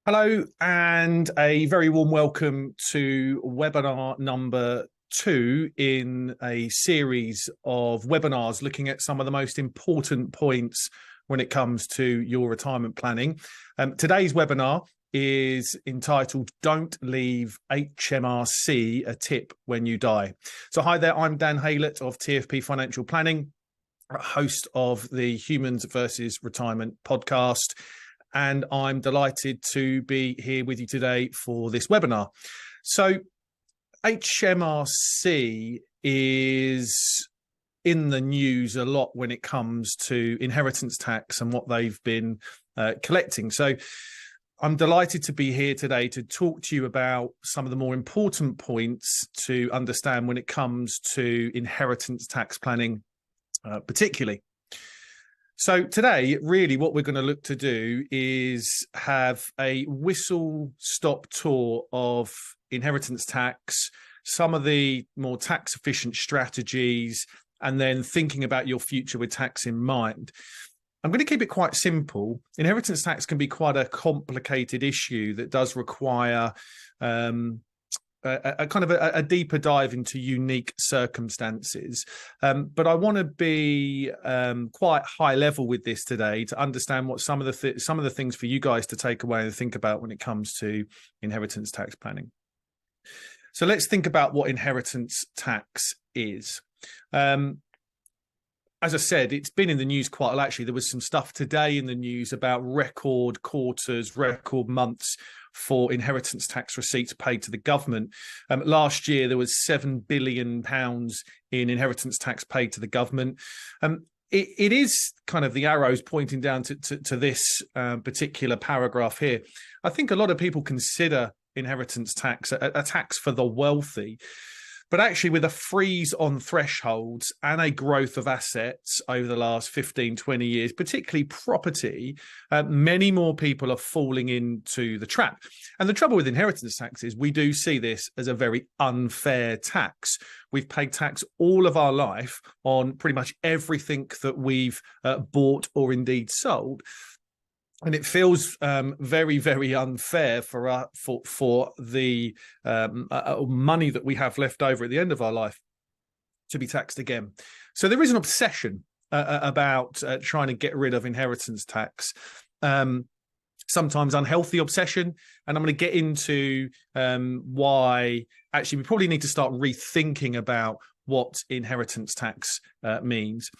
Hello, and a very warm welcome to webinar number 2 in a series of webinars looking at some of the most important points when it comes to your retirement planning. Today's webinar is entitled Don't Leave HMRC a Tip When You Die. So hi there, I'm Dan Haylett of TFP Financial Planning, host of the Humans versus Retirement podcast. And I'm delighted to be here with you today for this webinar. So HMRC is in the news a lot when it comes to inheritance tax and what they've been collecting. So I'm delighted to be here today to talk to you about some of the more important points to understand when it comes to inheritance tax planning, particularly. So today, really what we're going to look to do is have a whistle-stop tour of inheritance tax, some of the more tax-efficient strategies, and then thinking about your future with tax in mind. I'm going to keep it quite simple. Inheritance tax can be quite a complicated issue that does require a kind of a deeper dive into unique circumstances. But I want to be quite high level with this today to understand what some of the things for you guys to take away and think about when it comes to inheritance tax planning. So let's think about what inheritance tax is. As I said, it's been in the news quite a lot. Actually, there was some stuff today in the news about record quarters, record months for inheritance tax receipts paid to the government. Last year, there was £7 billion in inheritance tax paid to the government. It is kind of the arrows pointing down to this particular paragraph here. I think a lot of people consider inheritance tax a tax for the wealthy. But actually, with a freeze on thresholds and a growth of assets over the last 15, 20 years, particularly property, many more people are falling into the trap. And the trouble with inheritance tax is we do see this as a very unfair tax. We've paid tax all of our life on pretty much everything that we've bought or indeed sold. And it feels very, very unfair for the money that we have left over at the end of our life to be taxed again. So there is an obsession about trying to get rid of inheritance tax, sometimes unhealthy obsession. And I'm going to get into why actually we probably need to start rethinking about what inheritance tax means.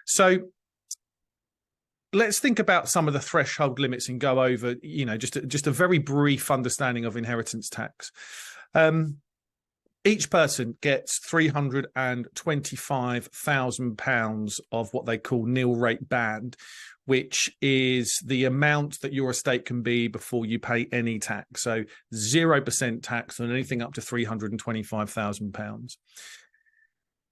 So let's think about some of the threshold limits and go over, just a very brief understanding of inheritance tax. Each person gets £325,000 of what they call nil rate band, which is the amount that your estate can be before you pay any tax. So 0% tax on anything up to £325,000.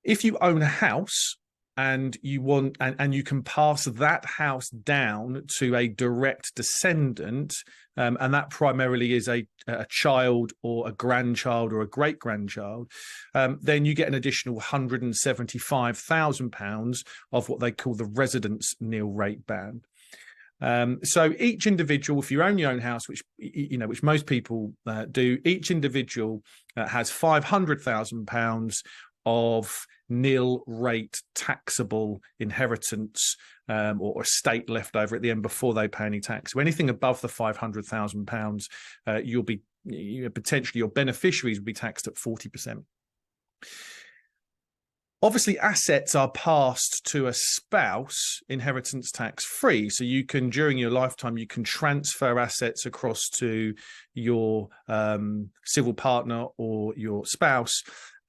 If you own a house, and you want, and you can pass that house down to a direct descendant, and that primarily is a child or a grandchild or a great grandchild, then you get an additional £175,000 of what they call the residence nil rate band. So each individual, if you own your own house, which most people do, each individual has £500,000 of nil rate taxable inheritance or estate left over at the end before they pay any tax. So anything above the £500,000, you'll be potentially your beneficiaries will be taxed at 40%. Obviously, assets are passed to a spouse inheritance tax free. So you can, during your lifetime, you can transfer assets across to your civil partner or your spouse.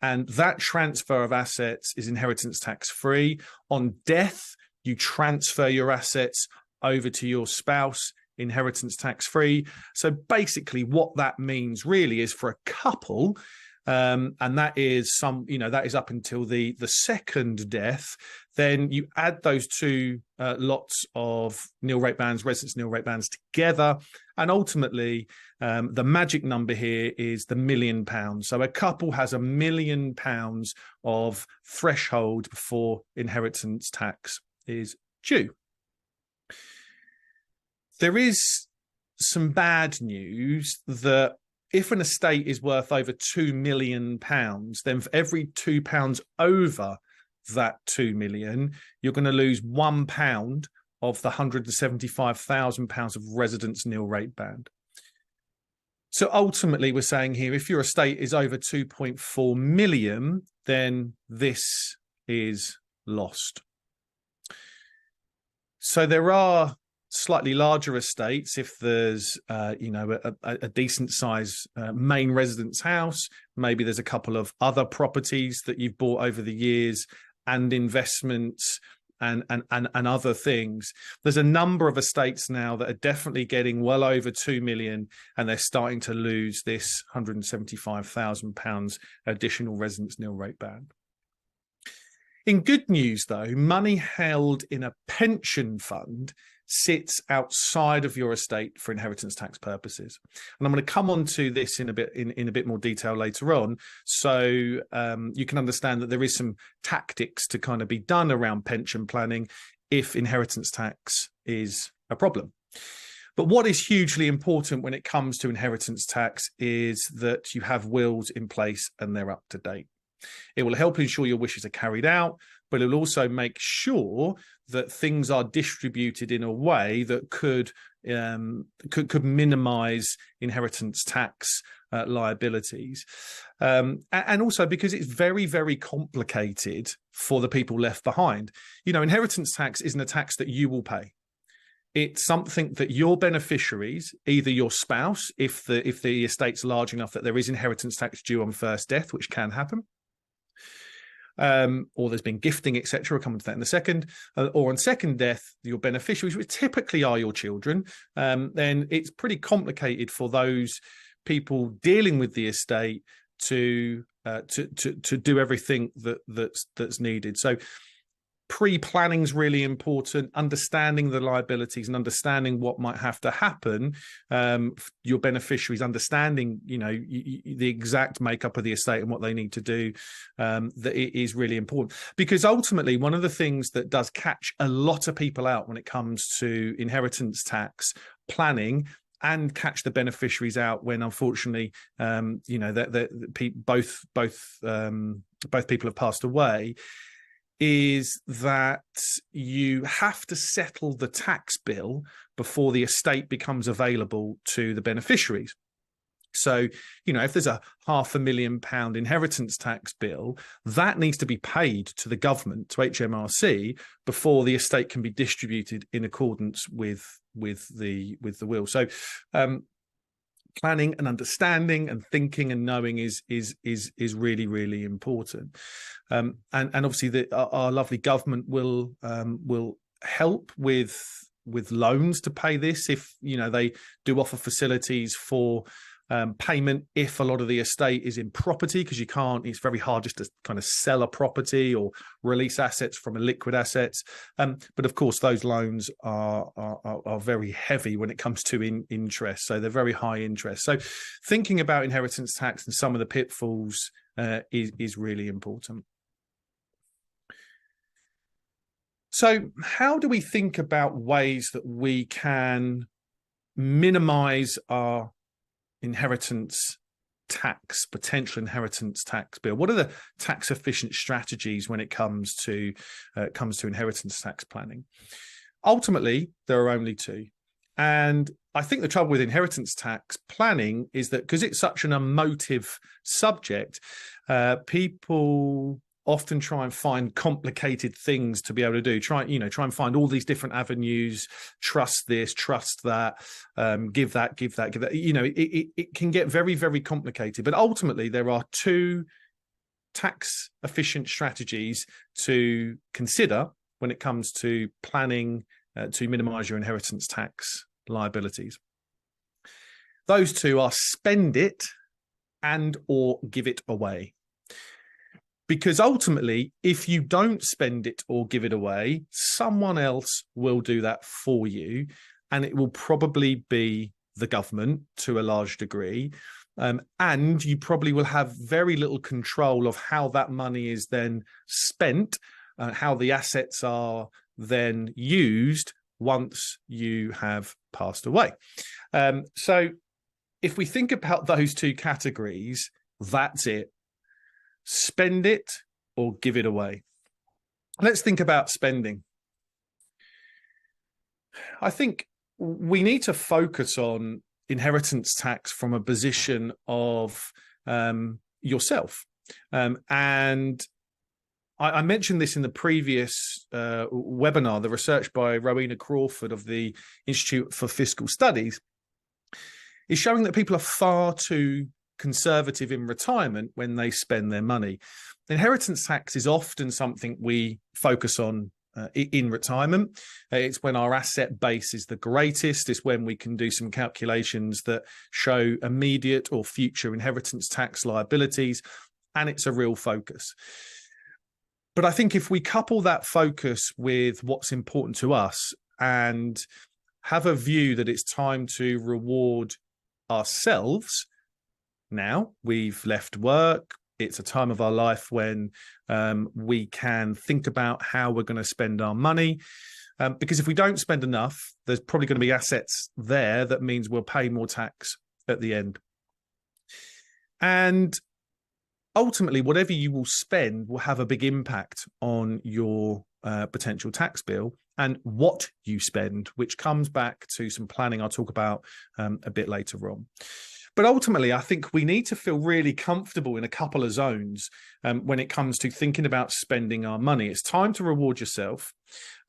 And that transfer of assets is inheritance tax free. On death, you transfer your assets over to your spouse, inheritance tax free. So basically what that means really is for a couple, and that is that is up until the second death, then you add those two lots of nil rate bands, residence nil rate bands together, and ultimately the magic number here is the £1 million. So a couple has £1 million of threshold before inheritance tax is due. There is some bad news that if an estate is worth over £2 million, then for every £2 over that 2 million, you're going to lose £1 of the £175,000 of residence nil rate band. So ultimately, we're saying here, if your estate is over 2.4 million, then this is lost. So there are slightly larger estates. If there's, a decent size main residence house, maybe there's a couple of other properties that you've bought over the years and investments and other things. There's a number of estates now that are definitely getting well over 2 million, and they're starting to lose this £175,000 additional residence nil rate band. In good news, though, money held in a pension fund sits outside of your estate for inheritance tax purposes, and I'm going to come on to this in a bit more detail later on, so you can understand that there is some tactics to kind of be done around pension planning if inheritance tax is a problem. But what is hugely important when it comes to inheritance tax is that you have wills in place and they're up to date. It will help ensure your wishes are carried out, but it will also make sure that things are distributed in a way that could minimise inheritance tax liabilities. And also because it's very, very complicated for the people left behind. You know, inheritance tax isn't a tax that you will pay. It's something that your beneficiaries, either your spouse, if the estate's large enough that there is inheritance tax due on first death, which can happen, or there's been gifting, etc. We'll come to that in a second, or on second death, your beneficiaries, which typically are your children, then it's pretty complicated for those people dealing with the estate to do everything that's needed. So pre-planning is really important, understanding the liabilities and understanding what might have to happen, your beneficiaries understanding, the exact makeup of the estate and what they need to do, that it is really important. Because ultimately, one of the things that does catch a lot of people out when it comes to inheritance tax planning and catch the beneficiaries out when, unfortunately, both people have passed away, is that you have to settle the tax bill before the estate becomes available to the beneficiaries. So, if there's a £500,000 inheritance tax bill, that needs to be paid to the government, to HMRC, before the estate can be distributed in accordance with the will. So, planning and understanding and thinking and knowing is really, really important. And obviously our lovely government will help with loans to pay this if they do offer facilities for payment if a lot of the estate is in property, because it's very hard just to kind of sell a property or release assets from a liquid assets. But of course, those loans are very heavy when it comes to interest. So they're very high interest. So thinking about inheritance tax and some of the pitfalls is really important. So how do we think about ways that we can minimize our potential inheritance tax bill? What are the tax efficient strategies when it comes to inheritance tax planning? Ultimately, there are only two. And I think the trouble with inheritance tax planning is that because it's such an emotive subject, people often try and find complicated things to be able to do. Try and find all these different avenues. Trust this, trust that, give that. It can get very, very complicated. But ultimately, there are two tax efficient strategies to consider when it comes to planning to minimize your inheritance tax liabilities. Those two are spend it and or give it away. Because ultimately, if you don't spend it or give it away, someone else will do that for you, and it will probably be the government to a large degree. And you probably will have very little control of how that money is then spent, how the assets are then used once you have passed away. So if we think about those two categories, that's it. Spend it or give it away. Let's think about spending. I think we need to focus on inheritance tax from a position of yourself. And I mentioned this in the previous webinar, the research by Rowena Crawford of the Institute for Fiscal Studies is showing that people are far too conservative in retirement when they spend their money. Inheritance tax is often something we focus on in retirement. It's when our asset base is the greatest. It's when we can do some calculations that show immediate or future inheritance tax liabilities, and it's a real focus. But I think if we couple that focus with what's important to us and have a view that it's time to reward ourselves, now we've left work, it's a time of our life when we can think about how we're going to spend our money. Because if we don't spend enough, there's probably going to be assets there that means we'll pay more tax at the end. And ultimately, whatever you will spend will have a big impact on your potential tax bill and what you spend, which comes back to some planning I'll talk about a bit later on. But ultimately, I think we need to feel really comfortable in a couple of zones when it comes to thinking about spending our money. It's time to reward yourself.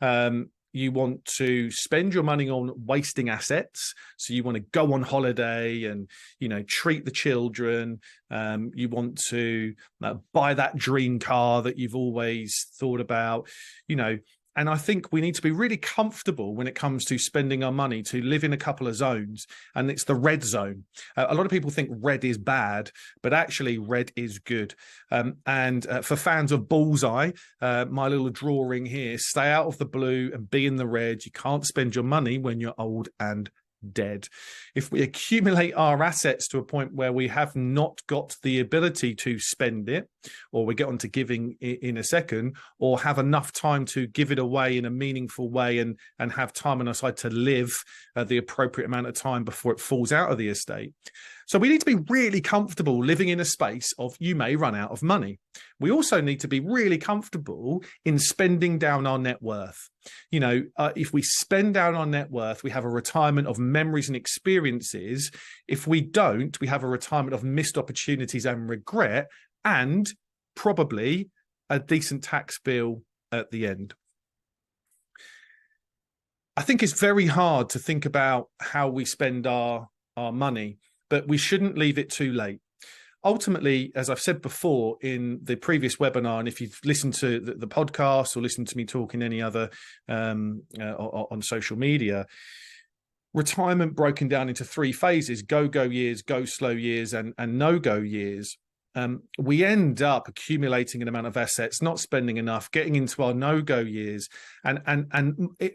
You want to spend your money on wasting assets. So you want to go on holiday and, treat the children. You want to buy that dream car that you've always thought about, And I think we need to be really comfortable when it comes to spending our money to live in a couple of zones. And it's the red zone. A lot of people think red is bad, but actually red is good. And for fans of Bullseye, my little drawing here, stay out of the blue and be in the red. You can't spend your money when you're old and dead. If we accumulate our assets to a point where we have not got the ability to spend it, or we get on to giving in a second, or have enough time to give it away in a meaningful way and have time on our side to live the appropriate amount of time before it falls out of the estate. So we need to be really comfortable living in a space of you may run out of money. We also need to be really comfortable in spending down our net worth. If we spend down our net worth, we have a retirement of memories and experiences. If we don't, we have a retirement of missed opportunities and regret, and probably a decent tax bill at the end. I think it's very hard to think about how we spend our money, but we shouldn't leave it too late. Ultimately, as I've said before in the previous webinar, and if you've listened to the podcast or listened to me talk in any other on social media, retirement broken down into three phases: go years, go slow years, and no-go years. We end up accumulating an amount of assets, not spending enough, getting into our no-go years. And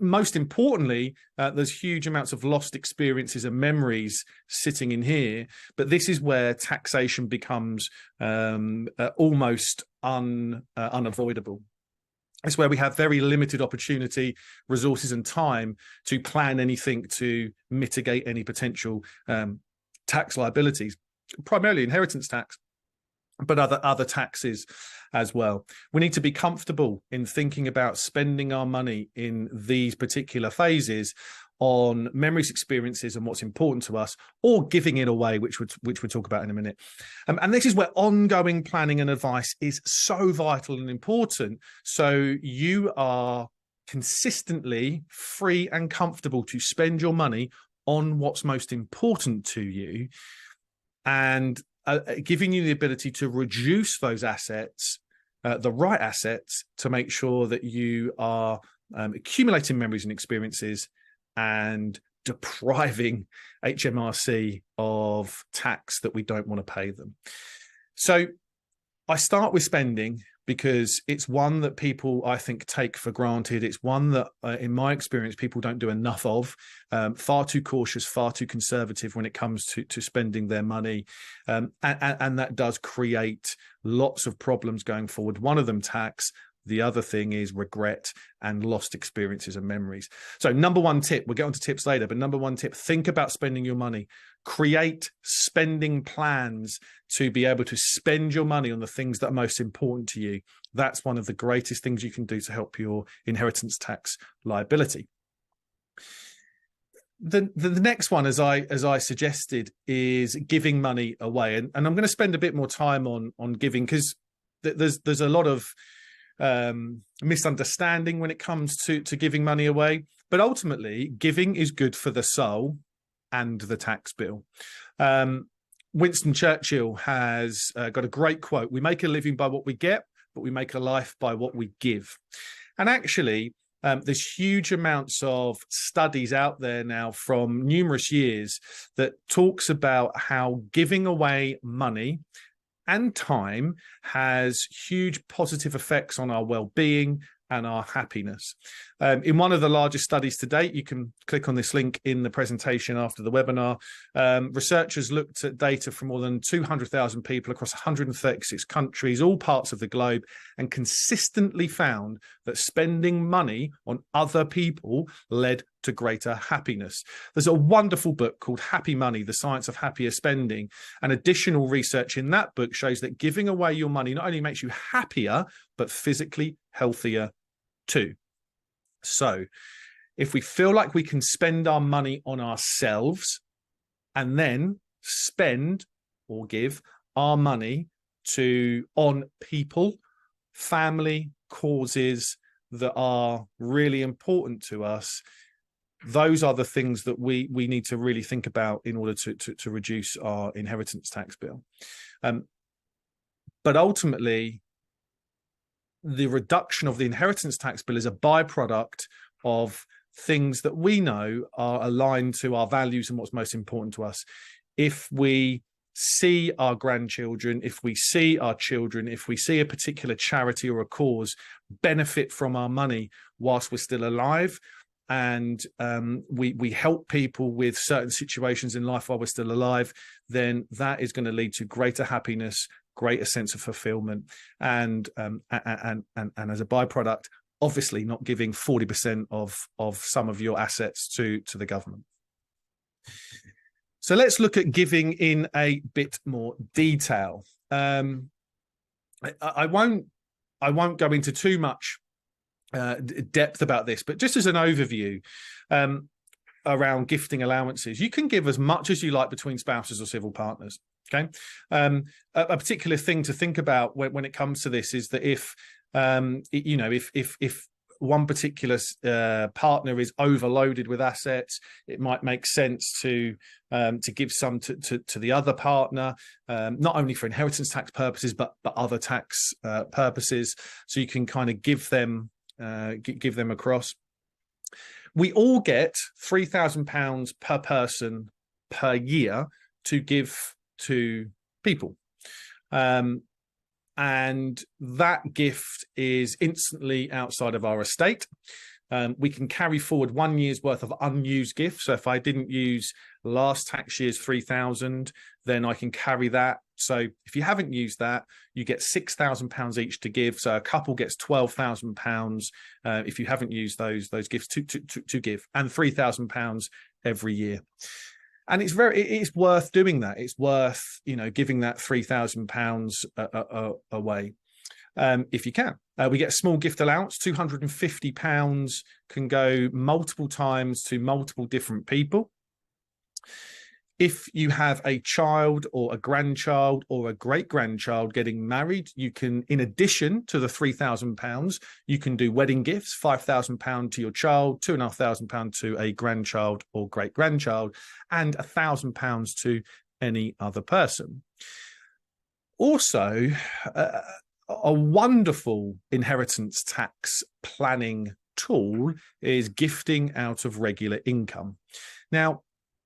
most importantly, there's huge amounts of lost experiences and memories sitting in here. But this is where taxation becomes almost unavoidable. It's where we have very limited opportunity, resources and time to plan anything to mitigate any potential tax liabilities, primarily inheritance tax, but other taxes as well. We need to be comfortable in thinking about spending our money in these particular phases on memories, experiences, and what's important to us, or giving it away, which we'll talk about in a minute. And this is where ongoing planning and advice is so vital and important. So you are consistently free and comfortable to spend your money on what's most important to you, and giving you the ability to reduce those assets, the right assets, to make sure that you are accumulating memories and experiences and depriving HMRC of tax that we don't want to pay them. So I start with spending because it's one that people, I think, take for granted. It's one that, in my experience, people don't do enough of. Far too cautious, far too conservative when it comes to spending their money. And that does create lots of problems going forward. One of them, tax. The other thing is regret and lost experiences and memories. So number one tip, we'll get on to tips later, but number one tip, think about spending your money. Create spending plans to be able to spend your money on the things that are most important to you. That's one of the greatest things you can do to help your inheritance tax liability. The next one, as I suggested, is giving money away. And I'm going to spend a bit more time on giving, because there's a lot of misunderstanding when it comes to giving money away. But ultimately, giving is good for the soul and the tax bill. Winston Churchill has got a great quote: "We make a living by what we get, but we make a life by what we give." And actually, there's huge amounts of studies out there now from numerous years that talks about how giving away money and time has huge positive effects on our well-being and our happiness. In one of the largest studies to date, you can click on this link in the presentation after the webinar, researchers looked at data from more than 200,000 people across 136 countries, all parts of the globe, and consistently found that spending money on other people led to greater happiness. There's a wonderful book called Happy Money, The Science of Happier Spending. And additional research in that book shows that giving away your money not only makes you happier, but physically healthier too. So if we feel like we can spend our money on ourselves and then spend or give our money on people, family, causes that are really important to us, those are the things that we need to really think about in order to reduce our inheritance tax bill. But ultimately, the reduction of the inheritance tax bill is a byproduct of things that we know are aligned to our values and what's most important to us. If we see our grandchildren, if we see our children, if we see a particular charity or a cause benefit from our money whilst we're still alive, and we help people with certain situations in life while we're still alive, then that is going to lead to greater happiness, greater sense of fulfillment, and as a byproduct, obviously not giving 40% of some of your assets to the government. So let's look at giving in a bit more detail. I won't go into too much depth about this, but just as an overview around gifting allowances, you can give as much as you like between spouses or civil partners. Okay, a particular thing to think about when it comes to this is that if one particular partner is overloaded with assets, it might make sense to give some to the other partner, not only for inheritance tax purposes but other tax purposes. So you can kind of give them across. We all get £3,000 per person per year to give to people. And that gift is instantly outside of our estate. We can carry forward 1 year's worth of unused gifts. So if I didn't use last tax year's 3,000, then I can carry that. So if you haven't used that, you get £6,000 each to give. So a couple gets £12,000 if you haven't used those gifts to give, and £3,000 every year. And it's worth doing that. It's worth, giving that £3,000 away if you can. We get a small gift allowance, £250 can go multiple times to multiple different people. If you have a child or a grandchild or a great-grandchild getting married, you can, in addition to the £3,000, you can do wedding gifts, £5,000 to your child, £2,500 to a grandchild or great-grandchild, and £1,000 to any other person. Also, a wonderful inheritance tax planning tool is gifting out of regular income. Now,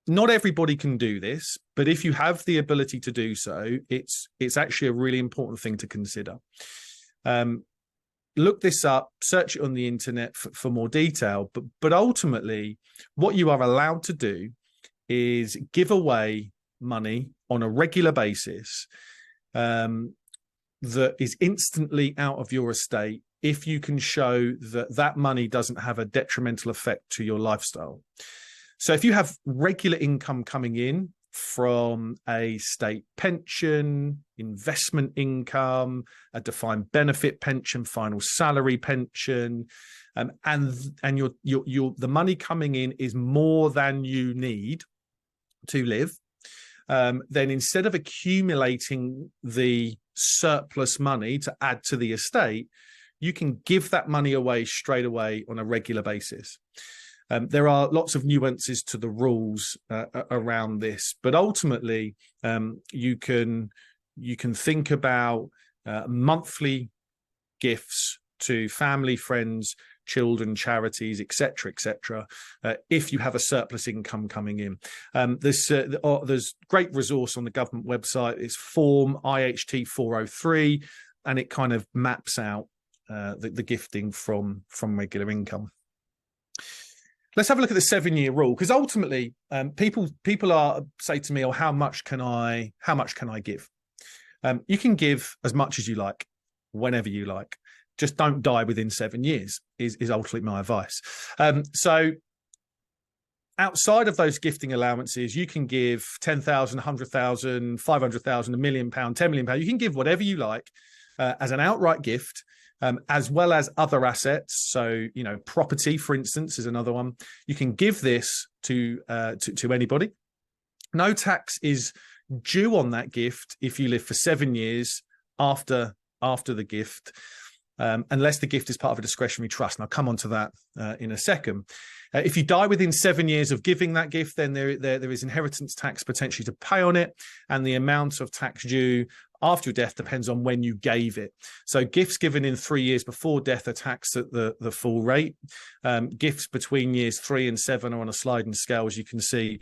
not everybody can do this, but if you have the ability to do so, it's actually a really important thing to consider. Look this up, search it on the internet for more detail, but ultimately what you are allowed to do is give away money on a regular basis that is instantly out of your estate if you can show that that money doesn't have a detrimental effect to your lifestyle. So if you have regular income coming in from a state pension, investment income, a defined benefit pension, final salary pension, and your the money coming in is more than you need to live, then instead of accumulating the surplus money to add to the estate, you can give that money away straight away on a regular basis. There are lots of nuances to the rules around this, but ultimately you can think about monthly gifts to family, friends, children, charities, etc., if you have a surplus income coming in. There's great resource on the government website. It's Form IHT 403, and it kind of maps out the gifting from regular income. Let's have a look at the 7-year rule, because ultimately people say to me, "Oh, how much can I give?" You can give as much as you like, whenever you like. Just don't die within 7 years is ultimately my advice. So outside of those gifting allowances, you can give 10,000, 100,000, 500,000, £1 million, £10 million. You can give whatever you like as an outright gift, as well as other assets. So, property, for instance, is another one. You can give this to anybody. No tax is due on that gift if you live for 7 years after the gift, unless the gift is part of a discretionary trust. And I'll come on to that in a second. If you die within 7 years of giving that gift, then there is inheritance tax potentially to pay on it, and the amount of tax due after your death depends on when you gave it. So gifts given in 3 years before death are taxed at the full rate. Gifts between years 3 and 7 are on a sliding scale, as you can see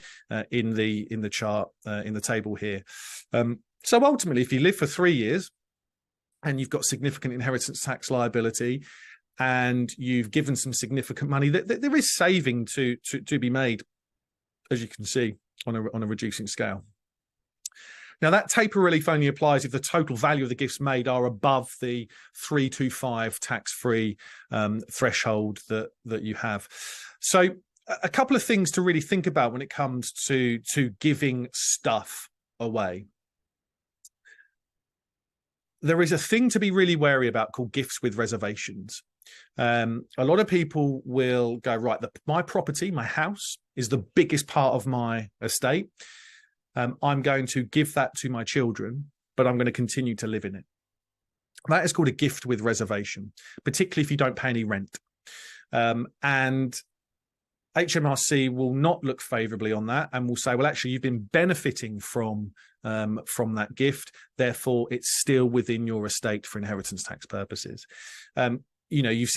in the chart in the table here. So ultimately, if you live for 3 years and you've got significant inheritance tax liability, and you've given some significant money, there is saving to be made, as you can see, on a reducing scale. Now, that taper relief only applies if the total value of the gifts made are above the 325 tax-free threshold that you have. So a couple of things to really think about when it comes to giving stuff away. There is a thing to be really wary about called gifts with reservations. A lot of people will go, right, my property, my house, is the biggest part of my estate. I'm going to give that to my children, but I'm going to continue to live in it. That is called a gift with reservation, particularly if you don't pay any rent. And HMRC will not look favourably on that and will say, well, actually, you've been benefiting from that gift, therefore it's still within your estate for inheritance tax purposes. We've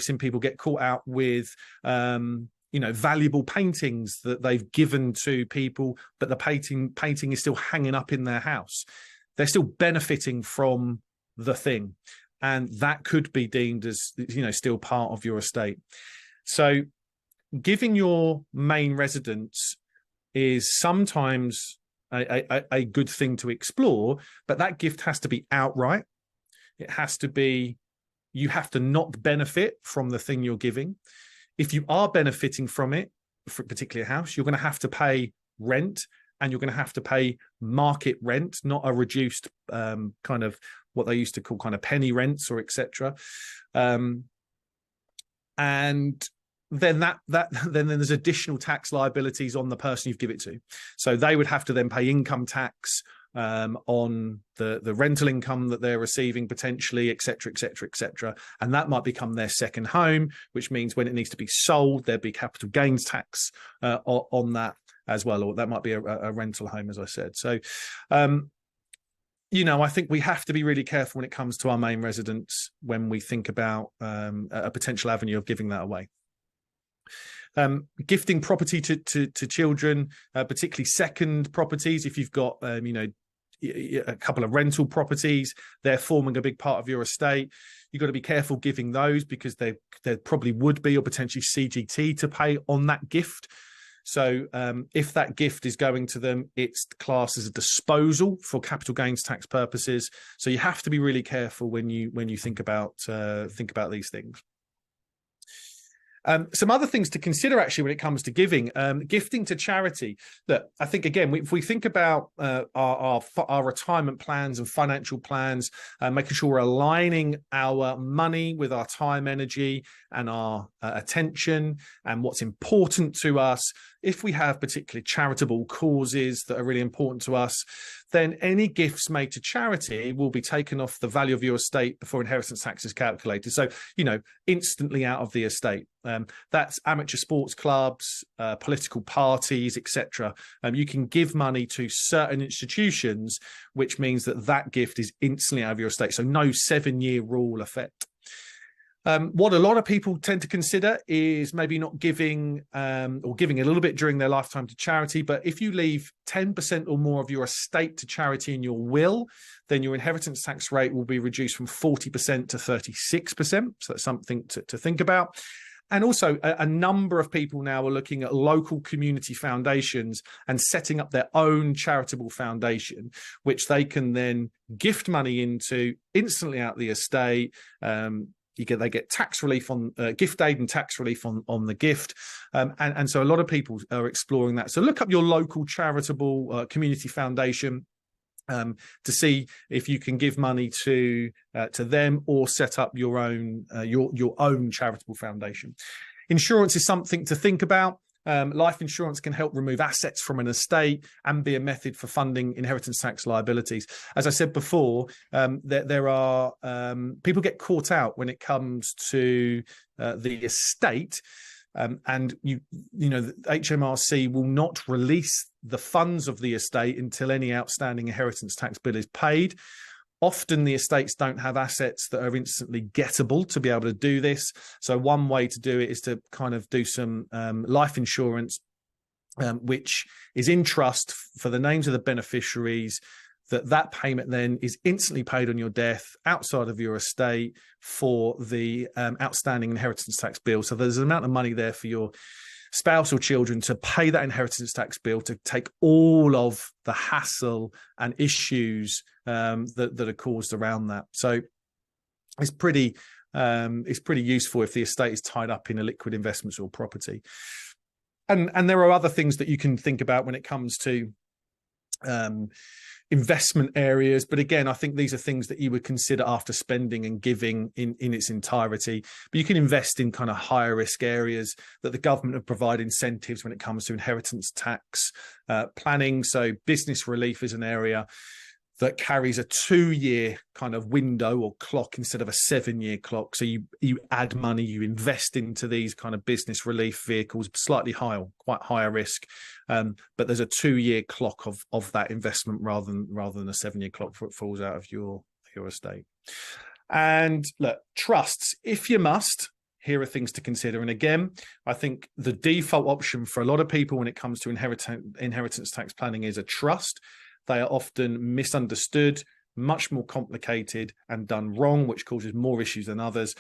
seen people get caught out with valuable paintings that they've given to people, but the painting is still hanging up in their house. They're still benefiting from the thing, and that could be deemed as still part of your estate. So giving your main residence is sometimes a good thing to explore, but that gift has to be outright. It has to be, you have to not benefit from the thing you're giving. If you are benefiting from it, for particularly a house, you're going to have to pay rent, and you're going to have to pay market rent, not a reduced kind of what they used to call kind of penny rents or etc. And then then there's additional tax liabilities on the person you've given it to. So they would have to then pay income tax on the rental income that they're receiving potentially, etc., and that might become their second home, which means when it needs to be sold, there'd be capital gains tax on that as well, or that might be a rental home, as I said. So I think we have to be really careful when it comes to our main residence when we think about a potential avenue of giving that away. Gifting property to children, particularly second properties. If you've got a couple of rental properties, they're forming a big part of your estate. You've got to be careful giving those, because there probably would be, or potentially CGT to pay on that gift. So if that gift is going to them, it's classed as a disposal for capital gains tax purposes. So you have to be really careful when you think about these things. Some other things to consider actually when it comes to giving, gifting to charity. That I think again, if we think about our retirement plans and financial plans, making sure we're aligning our money with our time, energy, and our attention, and what's important to us. If we have particularly charitable causes that are really important to us, then any gifts made to charity will be taken off the value of your estate before inheritance tax is calculated. So, instantly out of the estate. That's amateur sports clubs, political parties, etc. You can give money to certain institutions, which means that gift is instantly out of your estate. So no 7-year rule effect. What a lot of people tend to consider is maybe not giving or giving a little bit during their lifetime to charity. But if you leave 10% or more of your estate to charity in your will, then your inheritance tax rate will be reduced from 40% to 36%. So that's something to think about. And also a number of people now are looking at local community foundations and setting up their own charitable foundation, which they can then gift money into instantly out the estate. They get tax relief on gift aid and tax relief on the gift. And so a lot of people are exploring that. So look up your local charitable community foundation to see if you can give money to them or set up your own charitable foundation. Insurance is something to think about. Life insurance can help remove assets from an estate and be a method for funding inheritance tax liabilities. As I said before, there are people get caught out when it comes to the estate. And the HMRC will not release the funds of the estate until any outstanding inheritance tax bill is paid. Often the estates don't have assets that are instantly gettable to be able to do this. So one way to do it is to kind of do some life insurance, which is in trust for the names of the beneficiaries, that payment then is instantly paid on your death outside of your estate for the outstanding inheritance tax bill. So there's an amount of money there for your spouse or children to pay that inheritance tax bill, to take all of the hassle and issues that are caused around that. So it's pretty useful if the estate is tied up in a liquid investments or property. And there are other things that you can think about when it comes to investment areas, but again, I think these are things that you would consider after spending and giving in its entirety. But you can invest in kind of higher risk areas that the government have provided incentives when it comes to inheritance tax planning. So business relief is an area that carries a 2-year kind of window or clock instead of a 7-year clock. So you add money, you invest into these kind of business relief vehicles, slightly higher, quite higher risk. But there's a 2-year clock of that investment rather than a 7-year clock before it falls out of your estate. And look, trusts, if you must, here are things to consider. And again, I think the default option for a lot of people when it comes to inheritance tax planning is a trust. They are often misunderstood, much more complicated and done wrong, which causes more issues than others.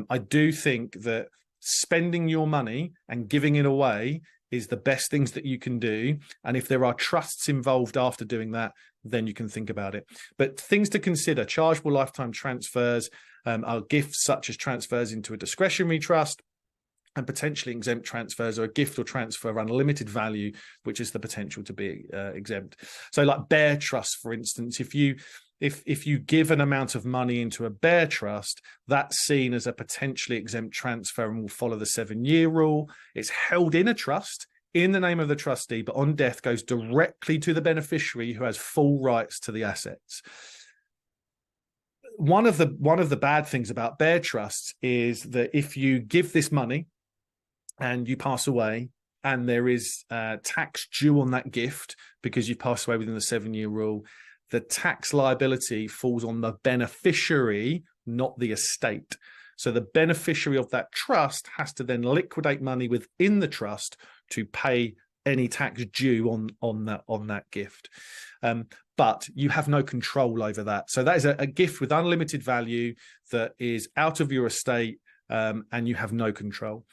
I do think that spending your money and giving it away is the best things that you can do. And if there are trusts involved after doing that, then you can think about it. But things to consider: chargeable lifetime transfers are gifts such as transfers into a discretionary trust, and potentially exempt transfers are a gift or transfer of unlimited value, which is the potential to be exempt. So like bear trust, for instance, if you give an amount of money into a bear trust, that's seen as a potentially exempt transfer and will follow the 7-year rule. It's held in a trust in the name of the trustee, but on death goes directly to the beneficiary who has full rights to the assets. One of the bad things about bear trusts is that if you give this money and you pass away and there is tax due on that gift because you passed away within the 7-year rule, the tax liability falls on the beneficiary, not the estate. So the beneficiary of that trust has to then liquidate money within the trust to pay any tax due on that gift. But you have no control over that. So that is a gift with unlimited value that is out of your estate, and you have no control.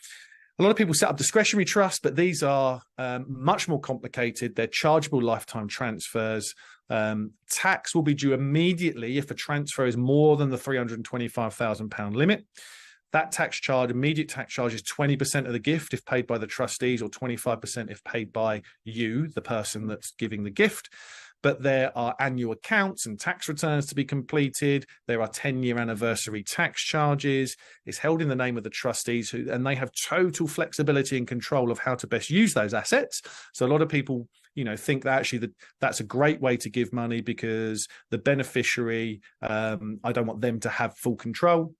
A lot of people set up discretionary trusts, but these are much more complicated. They're chargeable lifetime transfers. Tax will be due immediately if a transfer is more than the £325,000 limit. That tax charge, immediate tax charge, is 20% of the gift if paid by the trustees, or 25% if paid by you, the person that's giving the gift. But there are annual accounts and tax returns to be completed. There are 10-year anniversary tax charges. It's held in the name of the trustees, and they have total flexibility and control of how to best use those assets. So a lot of people, think that actually that's a great way to give money, because the beneficiary, I don't want them to have full control.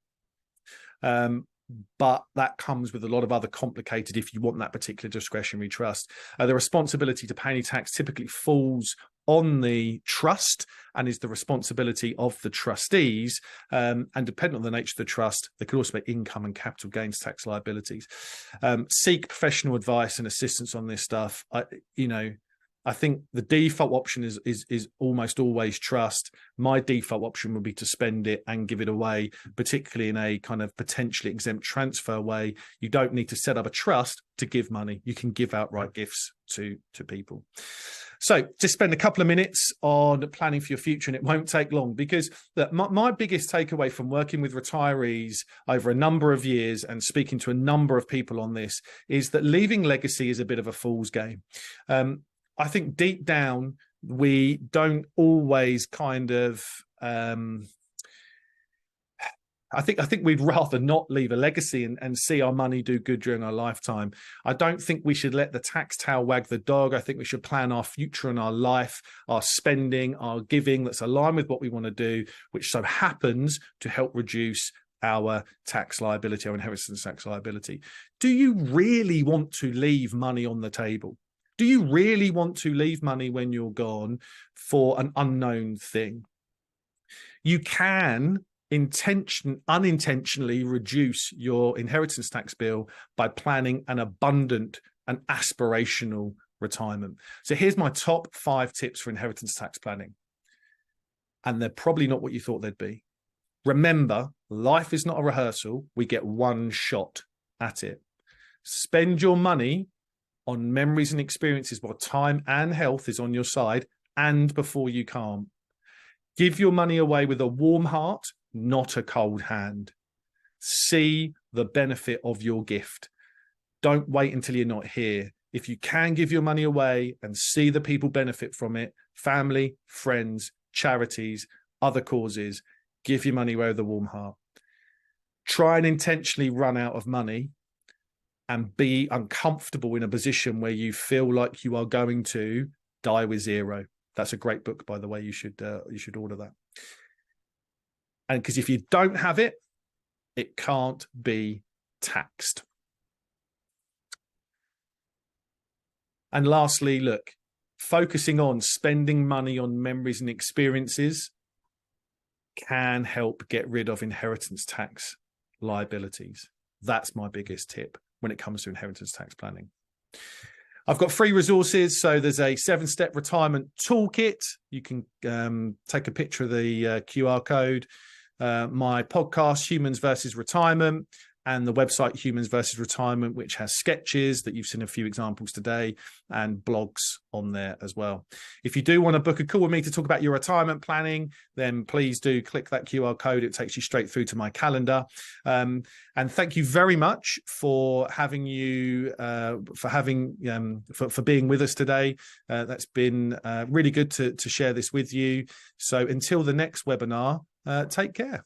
But that comes with a lot of other complicated, if you want that particular discretionary trust. The responsibility to pay any tax typically falls on the trust and is the responsibility of the trustees. And depending on the nature of the trust, there could also be income and capital gains tax liabilities. Seek professional advice and assistance on this stuff. I think the default option is almost always trust. My default option would be to spend it and give it away, particularly in a kind of potentially exempt transfer way. You don't need to set up a trust to give money. You can give outright gifts to people. So just spend a couple of minutes on planning for your future, and it won't take long, because my biggest takeaway from working with retirees over a number of years and speaking to a number of people on this is that leaving legacy is a bit of a fool's game. I think deep down, we don't always kind of, I think we'd rather not leave a legacy and see our money do good during our lifetime. I don't think we should let the tax tail wag the dog. I think we should plan our future and our life, our spending, our giving that's aligned with what we want to do, which so happens to help reduce our tax liability, our inheritance tax liability. Do you really want to leave money on the table? Do you really want to leave money when you're gone for an unknown thing? You can unintentionally reduce your inheritance tax bill by planning an abundant and aspirational retirement. So here's my top 5 tips for inheritance tax planning. And they're probably not what you thought they'd be. Remember, life is not a rehearsal. We get one shot at it. Spend your money on memories and experiences while time and health is on your side, and before you can't. Give your money away with a warm heart, not a cold hand. See the benefit of your gift. Don't wait until you're not here. If you can give your money away and see the people benefit from it, family, friends, charities, other causes, give your money away with a warm heart. Try and intentionally run out of money and be uncomfortable in a position where you feel like you are going to die with zero. That's a great book, by the way. You should order that. And because if you don't have it, it can't be taxed. And lastly, look, focusing on spending money on memories and experiences can help get rid of inheritance tax liabilities. That's my biggest tip when it comes to inheritance tax planning. I've got free resources. So there's a 7-step retirement toolkit. You can take a picture of the QR code. My podcast, Humans versus Retirement, and the website Humans versus Retirement, which has sketches that you've seen a few examples today, and blogs on there as well. If you do want to book a call with me to talk about your retirement planning, then please do click that QR code. It takes you straight through to my calendar. And thank you very much for having for being with us today. That's been really good to share this with you. So until the next webinar, take care.